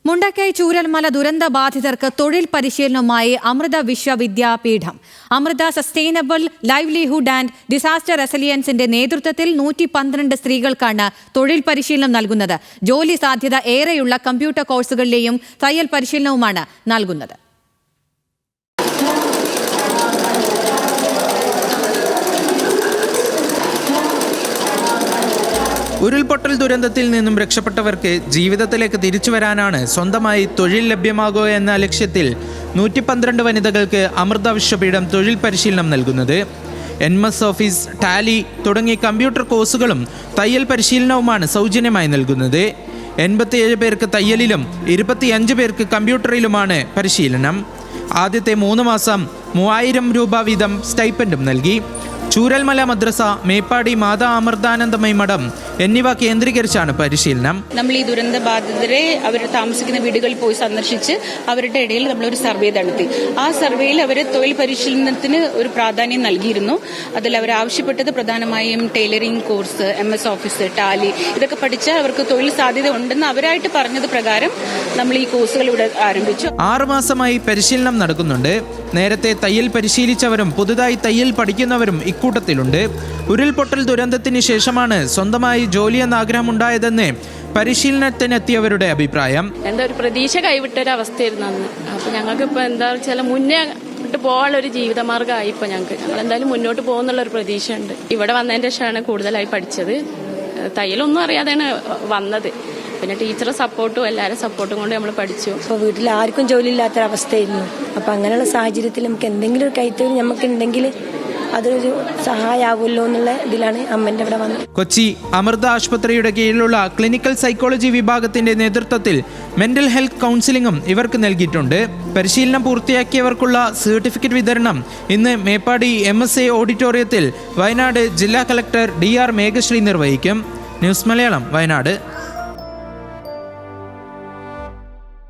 മുണ്ടക്കൈ ചൂരൽമല ദുരന്ത ബാധിതർക്ക് തൊഴിൽ പരിശീലനവുമായി Amrita Vishwa Vidyapeetham. Amrita sustainable livelihood and disaster റെസിലിയൻസിന്റെ നേതൃത്വത്തിൽ 112 സ്ത്രീകൾക്കാണ് തൊഴിൽ പരിശീലനം നൽകുന്നത്. ജോലി സാധ്യത ഏറെയുള്ള കമ്പ്യൂട്ടർ കോഴ്സുകളിലെയും തയ്യൽ പരിശീലനവുമാണ് നൽകുന്നത്. ഉരുൾപൊട്ടൽ ദുരന്തത്തിൽ നിന്നും രക്ഷപ്പെട്ടവർക്ക് ജീവിതത്തിലേക്ക് തിരിച്ചു വരാനാണ് സ്വന്തമായി തൊഴിൽ ലഭ്യമാകുക എന്ന ലക്ഷ്യത്തിൽ 112 വനിതകൾക്ക് അമൃത വിശ്വപീഠം തൊഴിൽ പരിശീലനം നൽകുന്നത്. MS ഓഫീസ്, ടാലി തുടങ്ങിയ കമ്പ്യൂട്ടർ കോഴ്സുകളും തയ്യൽ പരിശീലനവുമാണ് സൗജന്യമായി നൽകുന്നത്. 87 പേർക്ക് തയ്യലിലും 25 പേർക്ക് കമ്പ്യൂട്ടറിലുമാണ് പരിശീലനം. ആദ്യത്തെ 3 മാസം 3000 രൂപ വീതം സ്റ്റൈപ്പൻഡും നൽകി. ചൂരൽമല മദ്രസ, മേപ്പാടി മാതാ അമൃതാനന്ദമയി മഠം എന്നിവ കേന്ദ്രീകരിച്ചാണ് പരിശീലനം. നമ്മൾ ഈ ദുരന്ത ബാധിതരെ അവർ താമസിക്കുന്ന വീടുകളിൽ പോയി സന്ദർശിച്ച് അവരുടെ ഇടയിൽ നമ്മളൊരു സർവേ നടത്തി. ആ സർവേയിൽ അവർ തൊഴിൽ പരിശീലനത്തിന് ഒരു പ്രാധാന്യം നൽകിയിരുന്നു. അതിൽ അവർ ആവശ്യപ്പെട്ടത് പ്രധാനമായും tailoring course, MS office, Tally ഇതൊക്കെ പഠിച്ചാൽ അവർക്ക് തൊഴിൽ സാധ്യത ഉണ്ടെന്ന് അവരായിട്ട് പറഞ്ഞത് പ്രകാരം നമ്മൾ ഈ കോഴ്സുകൾ ഇവിടെ ആരംഭിച്ചു. 6 മാസമായി പരിശീലനം നടക്കുന്നുണ്ട്. നേരത്തെ തയ്യൽ പരിശീലിച്ചവരും പുതുതായി തയ്യൽ പഠിക്കുന്നവരും ഇക്കൂട്ടത്തിലുണ്ട്. ഉരുൾപൊട്ടൽ ദുരന്തത്തിന് ശേഷമാണ് സ്വന്തമായി ജോലി എന്ന ആഗ്രഹമുണ്ടായതെന്ന് പരിശീലനത്തിനെത്തിയവരുടെ അഭിപ്രായം. എന്താ ഒരു പ്രതീക്ഷ കൈവിട്ടൊരവസ്ഥയായിരുന്നു അന്ന്. അപ്പൊ ഞങ്ങൾക്ക് ഇപ്പൊ എന്താ വെച്ചാൽ മുന്നേ പോകാനുള്ള ഒരു ജീവിതമാർഗ്ഗമായി. ഇപ്പൊ ഞങ്ങൾ എന്തായാലും മുന്നോട്ട് പോകുന്നുള്ള ഒരു പ്രതീക്ഷ ഉണ്ട്. ഇവിടെ വന്നതിന്റെ ശേഷമാണ് കൂടുതലായി പഠിച്ചത്. തയ്യലൊന്നും അറിയാതെയാണ് വന്നത്. പിന്നെ ടീച്ചറെ സപ്പോർട്ടും എല്ലാവരും സപ്പോർട്ടും കൊണ്ട് നമ്മൾ പഠിച്ചു. ഇപ്പോൾ വീട്ടിൽ ആർക്കും ജോലി ഇല്ലാത്തൊരവസ്ഥയായിരുന്നു. അപ്പം അങ്ങനെയുള്ള സാഹചര്യത്തിൽ നമുക്ക് എന്തെങ്കിലും ഒരു കൈത്തൊഴിൽ നമുക്കുണ്ടെങ്കിൽ അതൊരു സഹായമാകുമല്ലോ എന്നുള്ള ഇതിലാണ് അമ്മൻ്റെ ഇവിടെ വന്നത്. കൊച്ചി അമൃത ആശുപത്രിയുടെ കീഴിലുള്ള ക്ലിനിക്കൽ സൈക്കോളജി വിഭാഗത്തിന്റെ നേതൃത്വത്തിൽ മെന്റൽ ഹെൽത്ത് കൗൺസിലിംഗും ഇവർക്ക് നൽകിയിട്ടുണ്ട്. പരിശീലനം പൂർത്തിയാക്കിയവർക്കുള്ള സർട്ടിഫിക്കറ്റ് വിതരണം ഇന്ന് മേപ്പാടി MSA ഓഡിറ്റോറിയത്തിൽ വയനാട് ജില്ലാ കളക്ടർ DR മേഘശ്രീ നിർവഹിക്കും. ന്യൂസ് മലയാളം, വയനാട്.